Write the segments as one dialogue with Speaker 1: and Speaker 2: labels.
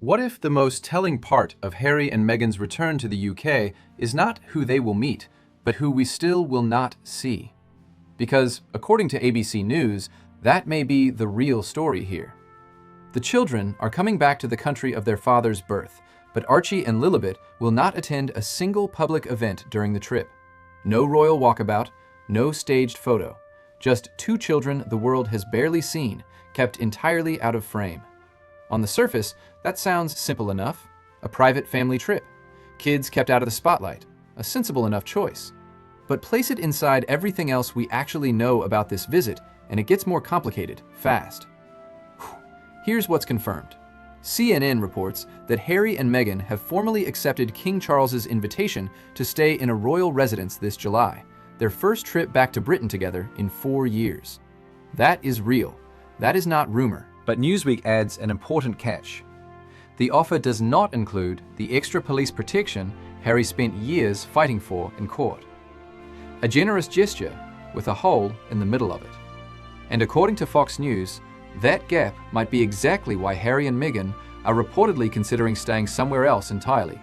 Speaker 1: What if the most telling part of Harry and Meghan's return to the UK is not who they will meet, but who we still will not see? Because, according to ABC News, that may be the real story here. The children are coming back to the country of their father's birth, but Archie and Lilibet will not attend a single public event during the trip. No royal walkabout, no staged photo. Just two children the world has barely seen, kept entirely out of frame. On the surface, that sounds simple enough. A private family trip. Kids kept out of the spotlight. A sensible enough choice. But place it inside everything else we actually know about this visit, and it gets more complicated, fast. Here's what's confirmed. CNN reports that Harry and Meghan have formally accepted King Charles's invitation to stay in a royal residence this July, their first trip back to Britain together in 4 years. That is real. That is not rumor.
Speaker 2: But Newsweek adds an important catch.
Speaker 1: The offer does not include the extra police protection Harry spent years fighting for in court. A generous gesture with a hole in the middle of it. And according to Fox News, that gap might be exactly why Harry and Meghan are reportedly considering staying somewhere else entirely.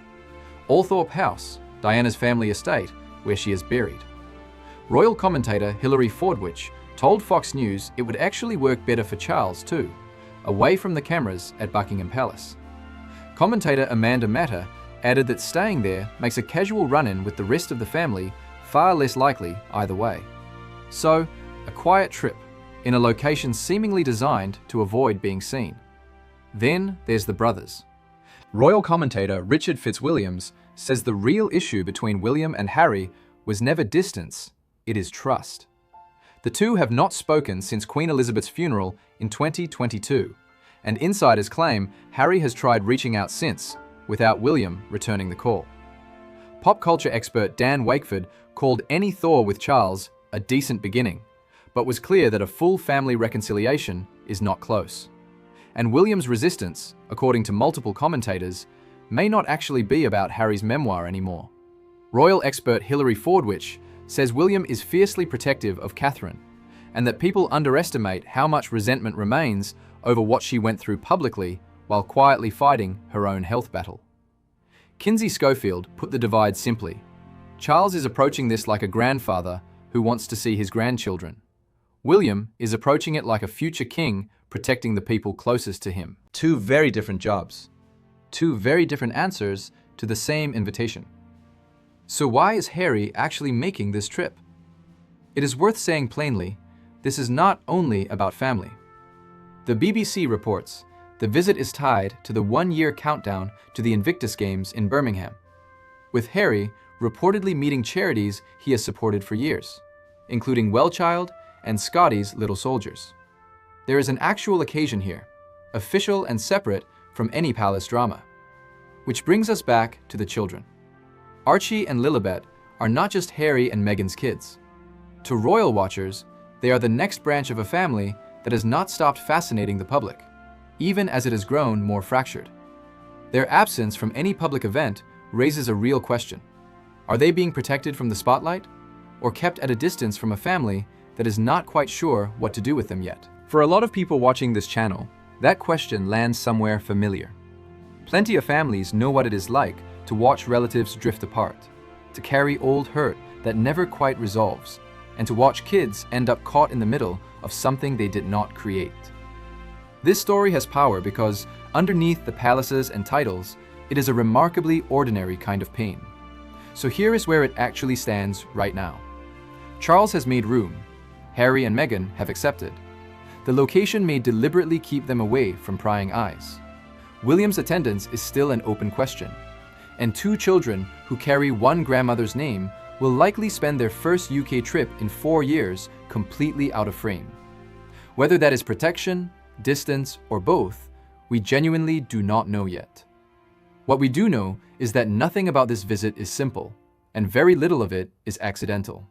Speaker 1: Althorpe House, Diana's family estate, where she is buried. Royal commentator Hilary Fordwich told Fox News it would actually work better for Charles too, away from the cameras at Buckingham Palace. Commentator Amanda Matter added that staying there makes a casual run-in with the rest of the family far less likely either way. So, a quiet trip, in a location seemingly designed to avoid being seen. Then there's the brothers.
Speaker 2: Royal commentator Richard Fitzwilliams says the real issue between William and Harry was never distance, it is trust. The two have not spoken since Queen Elizabeth's funeral in 2022, and insiders claim Harry has tried reaching out since, without William returning the call. Pop culture expert Dan Wakeford called any thaw with Charles a decent beginning, but was clear that a full family reconciliation is not close. And William's resistance, according to multiple commentators, may not actually be about Harry's memoir anymore. Royal expert Hilary Fordwich says William is fiercely protective of Catherine, and that people underestimate how much resentment remains over what she went through publicly while quietly fighting her own health battle. Kinsey Schofield put the divide simply. Charles is approaching this like a grandfather who wants to see his grandchildren. William is approaching it like a future king protecting the people closest to him. Two very different jobs.
Speaker 1: Two very different answers to the same invitation. So why is Harry actually making this trip? It is worth saying plainly, this is not only about family. The BBC reports the visit is tied to the one-year countdown to the Invictus Games in Birmingham, with Harry reportedly meeting charities he has supported for years, including Wellchild and Scotty's Little Soldiers. There is an actual occasion here, official and separate from any palace drama. Which brings us back to the children. Archie and Lilibet are not just Harry and Meghan's kids. To royal watchers, they are the next branch of a family that has not stopped fascinating the public, even as it has grown more fractured. Their absence from any public event raises a real question. Are they being protected from the spotlight, or kept at a distance from a family that is not quite sure what to do with them yet? For a lot of people watching this channel, that question lands somewhere familiar. Plenty of families know what it is like to watch relatives drift apart, to carry old hurt that never quite resolves, and to watch kids end up caught in the middle of something they did not create. This story has power because underneath the palaces and titles, it is a remarkably ordinary kind of pain. So here is where it actually stands right now. Charles has made room. Harry and Meghan have accepted. The location may deliberately keep them away from prying eyes. William's attendance is still an open question, and two children who carry one grandmother's name will likely spend their first UK trip in 4 years completely out of frame. Whether that is protection, distance, or both, we genuinely do not know yet. What we do know is that nothing about this visit is simple, and very little of it is accidental.